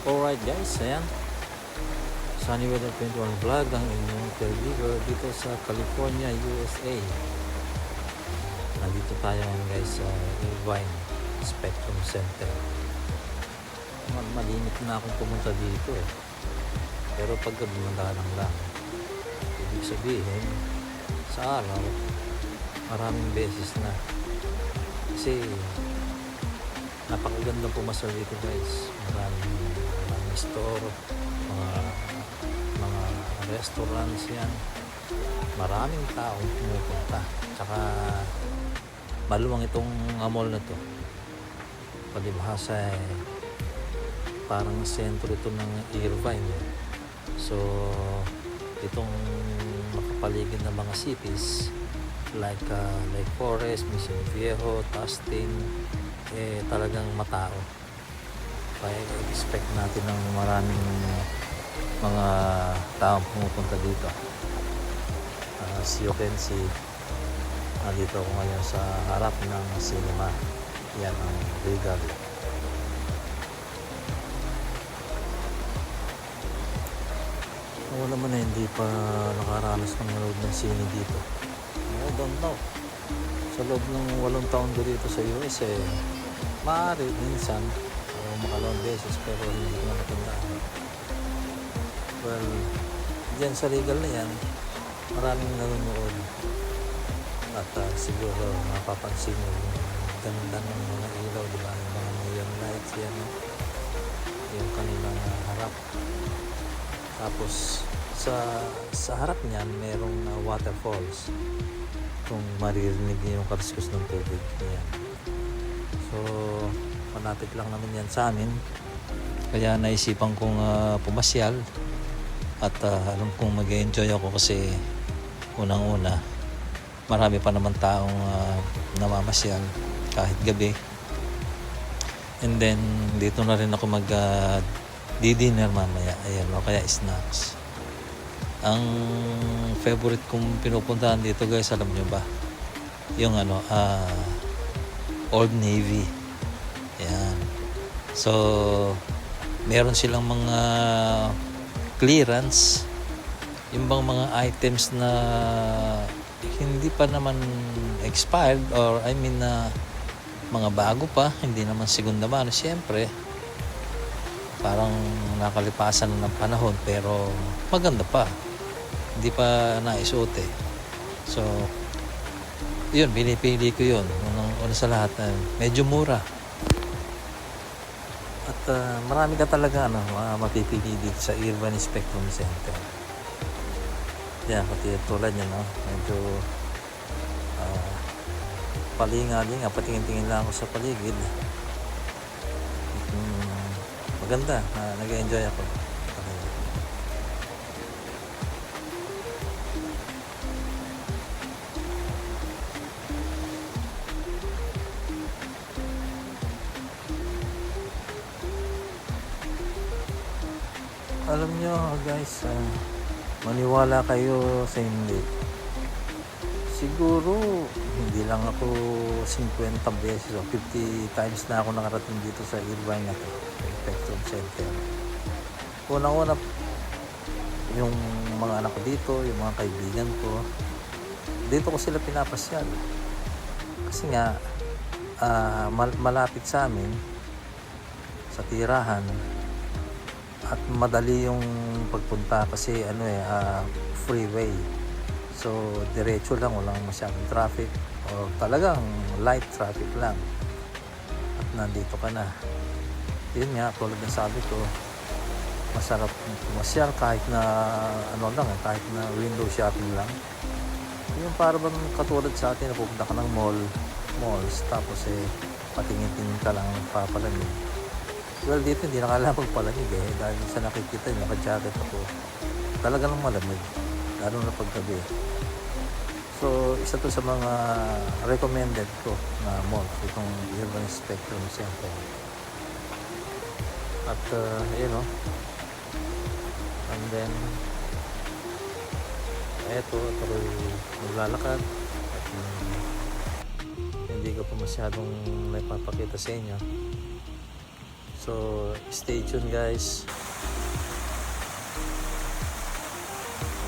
Alright guys, ayan. Sunny Weather 21 Vlog ang inyong caregiver dito sa California, USA. Nandito tayo ngayon guys sa Irvine Spectrum Center. Malimit na akong pumunta dito eh. Pero pagka dumadalang lang, ibig sabihin sa araw, maraming beses na. Kasi napakagandang pumasal dito guys. Maraming store, mga restaurants yan. Maraming taong pumupunta. Tsaka maluwang itong mall na to. Palibhasa parang sentro ito ng Irvine eh. So itong makapaligid na mga cities like Lake Forest, Mission Viejo, Tustin, talagang matao. Kaya expect natin ng maraming mga taong pumupunta dito. As you can see, nandito ako ngayon sa harap ng cinema. Yan ang Regal. Ako naman hindi pa nakaranas ng manood ng sine dito. I don't know. Sa loob ng 8 taon ko dito sa US maaari minsan makalawang beses pero hindi ko na natandaan. Well, dyan sa Regal na yan, maraming nanonood. At siguro mapapansin mo yung ganda ng mga ilaw, diba? Yung mga neon lights yan. Yung kanilang harap. Tapos, sa harap niyan, merong waterfalls. Kung maririnig niyo yung kaluskos ng tubig. Yan. So, malapit lang naman yan sa amin, kaya naisipan kong pumasyal at alam kong mag-enjoy ako kasi unang-una marami pa naman taong namamasyal kahit gabi, and then dito na rin ako di-dinner mamaya, ayan, o kaya snacks. Ang favorite kong pinupuntahan dito guys, alam nyo ba, yung Old Navy. Ayan. So, meron silang mga clearance. Yung bang mga items na hindi pa naman expired or mga bago pa, hindi naman segunda mano. Siyempre, parang nakalipasan na ng panahon pero maganda pa. Hindi pa naisuot eh. So, yun, binipili ko yun. Una sa lahat, medyo mura. At marami ka talaga mapipili dito sa Irvine Spectrum Center. Yan, pati tulad yan, medyo palinga-linga, patingin-tingin lang ako sa paligid. Maganda, nag-enjoy ako. Alam nyo guys, maniwala kayo sa hindi. Siguro hindi lang ako 50 beses o 50 times na ako nakarating dito sa Irvine na to, sa Spectrum Center. Unang-una, yung mga anak ko dito, yung mga kaibigan ko, dito ko sila pinapasyal. Kasi nga, malapit sa amin, sa tirahan, at madali yung pagpunta kasi freeway. So diretso lang, walang masyadong traffic o talagang light traffic lang. At nandito ka na. Yun nga, tulad ng sabi ko, masarap pumasyal kahit na kahit na window shopping lang. Yung para bang katulad sa atin na pupunta ka ng malls tapos patingin-tingin ka lang papalamig. Well, dito hindi na kailangan magpalamig dahil sa nakikita nyo, naka-jacket ako. Talaga lang malamig, lalo na paggabi. So, isa to sa mga recommended ko na mall, itong Irvine Spectrum Center. At, and then, eto, tuloy maglalakad. At hindi ko pa masyadong may papakita sa inyo. So So, stay tuned guys.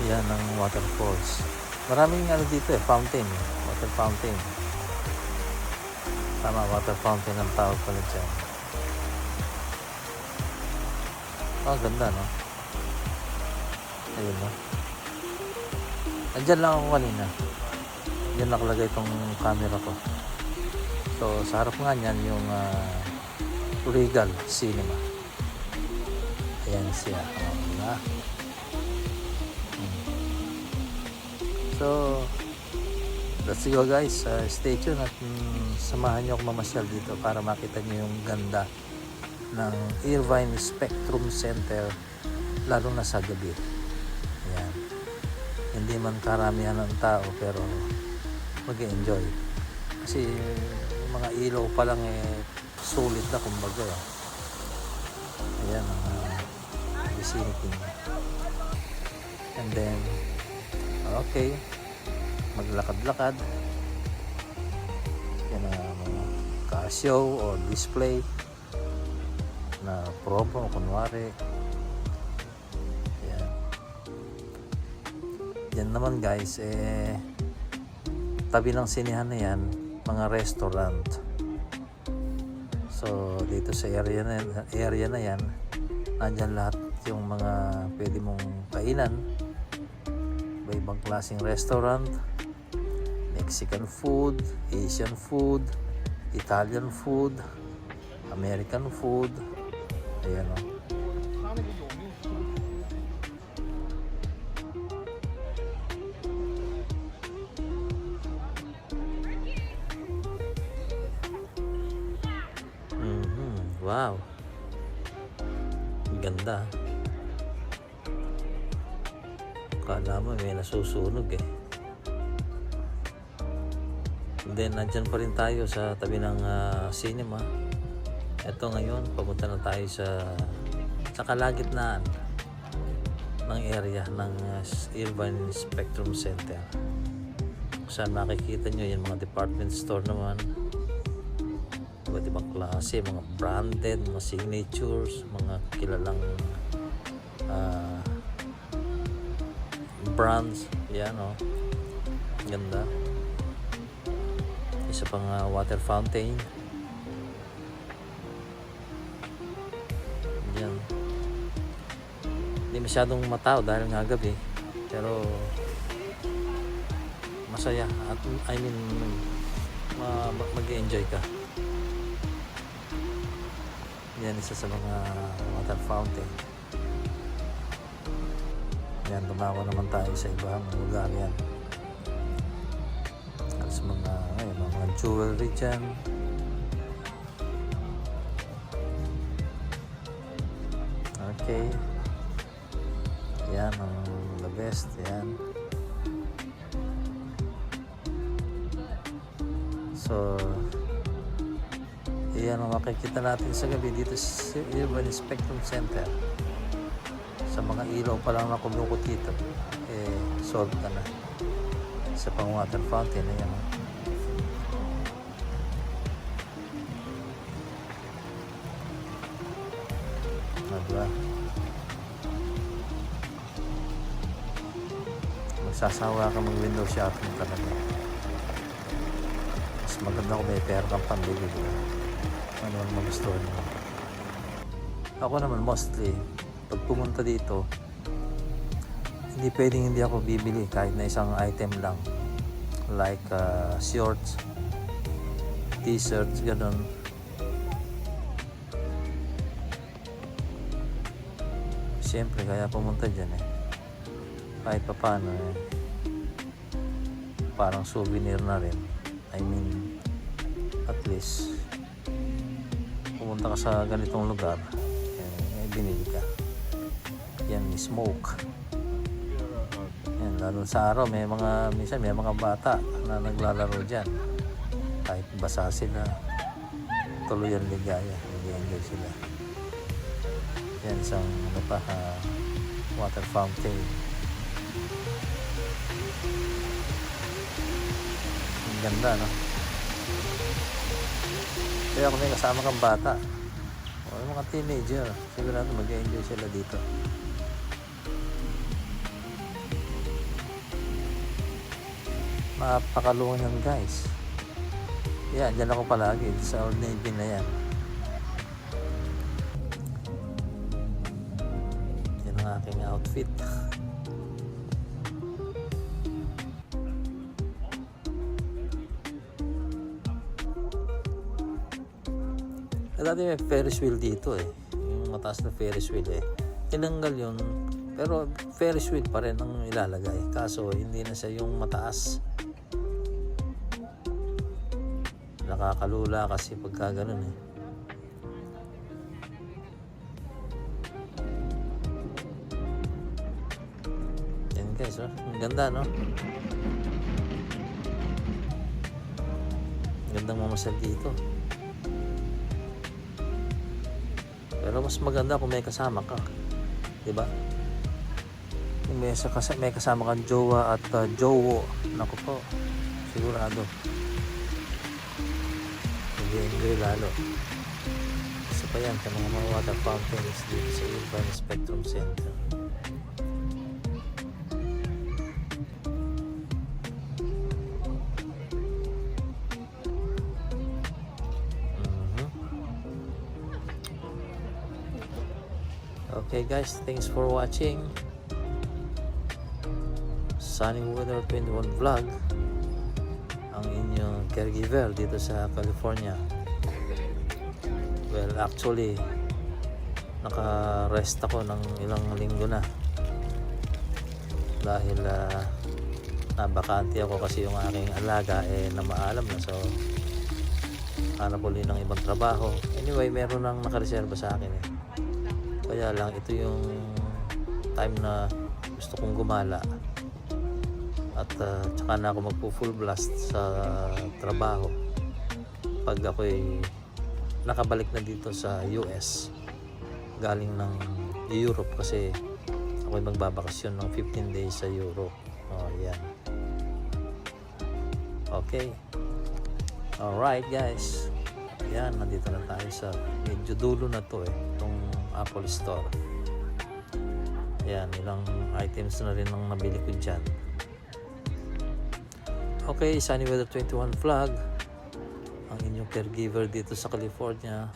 Yan ang waterfalls. Maraming ano dito fountain. Water fountain. Tama, water fountain ang tawag pala dyan. Oh, ganda no? Ayun no? Andyan lang ako kanina. Diyan nakalagay itong camera ko. So, sa harap nga niyan yung Regal Cinema. Ayan siya. Diba? So, let's go guys. Stay tuned at samahan nyo ako mamasyal dito para makita nyo yung ganda ng Irvine Spectrum Center lalo na sa gabi. Ayan. Hindi man karamihan ng tao pero mag-enjoy. Kasi yung mga ilaw pa lang sulit na kumbaga. Ayan ang vicinity. And then okay, maglakad-lakad. Yan ang mga ka-show or display na promo kunwari. Yan. Yan naman guys tabi ng sinihan na yan mga restaurant. So dito sa area na yan nandyan lahat yung mga pwede mong kainan. Ibang klaseng restaurant, Mexican food, Asian food, Italian food, American food. Ayan o. Wow. Ganda. Kala mo may nasusunog And then nandyan pa rin tayo sa tabi ng cinema. Ito ngayon papunta na tayo sa kalagitnaan ng area ng Irvine Spectrum Center. Saan makikita nyo yung mga department store naman, iba't ibang klase, mga branded, mga signatures, mga kilalang brands. Yan ganda. Isa pang water fountain. Yan. Hindi masyadong matao dahil nga gabi, pero masaya at mag-enjoy ka. Yan isa sa mga water fountain. Yan, tumako naman tayo sa ibang lugar yan. At sa mga jewelry dyan. Okay. Yan ang the best. Yan. So, yan ang makikita natin sa gabi dito sa Irvine Spectrum Center. Sa mga ilaw pa lang na kumukot dito, solve ka na. Sa pang water fountain, ayan. Diba? Magsasawa ka mag-window shopping talaga. Mas maganda kung may pera kang pambili. Ano ang magustuhan mo. Ako naman mostly pag pumunta dito, hindi pwedeng hindi ako bibili kahit na isang item lang, like shorts, t-shirts, ganun. Siyempre kaya pumunta dyan kahit pa paano parang souvenir na rin. I mean, at least pumunta ka sa ganitong lugar, may binili ka. Yan, smoke. Yan, lalo sa araw minsan may mga bata na naglalaro dyan. Kahit basa sila, tuloy ang ligaya, nag-enjoy sila. Yan, isang water fountain. Ang ganda, no? Kaya kung may kasama kang bata, Yung mga teenager, sigurado mag-enjoy sila dito. Napakaluwang yan guys. Yan, dyan ako palagi sa Old Navy na yan. Yan ang aking outfit. Dati may Ferris wheel dito eh. Yung mataas na Ferris wheel eh. Tinanggal yun. Pero Ferris wheel pa rin ang ilalagay. Kaso hindi na siya yung mataas. Nakakalula kasi pagka ganun eh. Yan guys, oh. Ang ganda no? Ang gandang mamasal dito. Pero mas maganda kung may kasama ka. Diba? Kung may kasama kang jowa at jowo. Naku po. Sigurado. Enjoy lalo. Isa pa yan sa mga water fountains dito sa Urban Spectrum Center. Okay guys, thanks for watching Sunny Weather 21 Vlog, ang inyong caregiver dito sa California. Well, actually naka-rest ako ng ilang linggo na dahil nabakante ako kasi yung aking alaga namaalam na, so hanap ulit ng ibang trabaho. Anyway, meron nang nakareserba sa akin eh. Kaya lang ito yung time na gusto kong gumala at tsaka na ako magpo-full blast sa trabaho pag ako'y nakabalik na dito sa US galing ng Europe, kasi ako'y magbabakasyon ng 15 days sa Europe. Yan. Okay. Alright guys. Yan, nandito na tayo sa medyo dulo na to eh, itong Apple Store. Yan, ilang items na rin ang nabili ko dyan. Okay, Sunny Weather 21 Vlog, ang inyong caregiver dito sa California.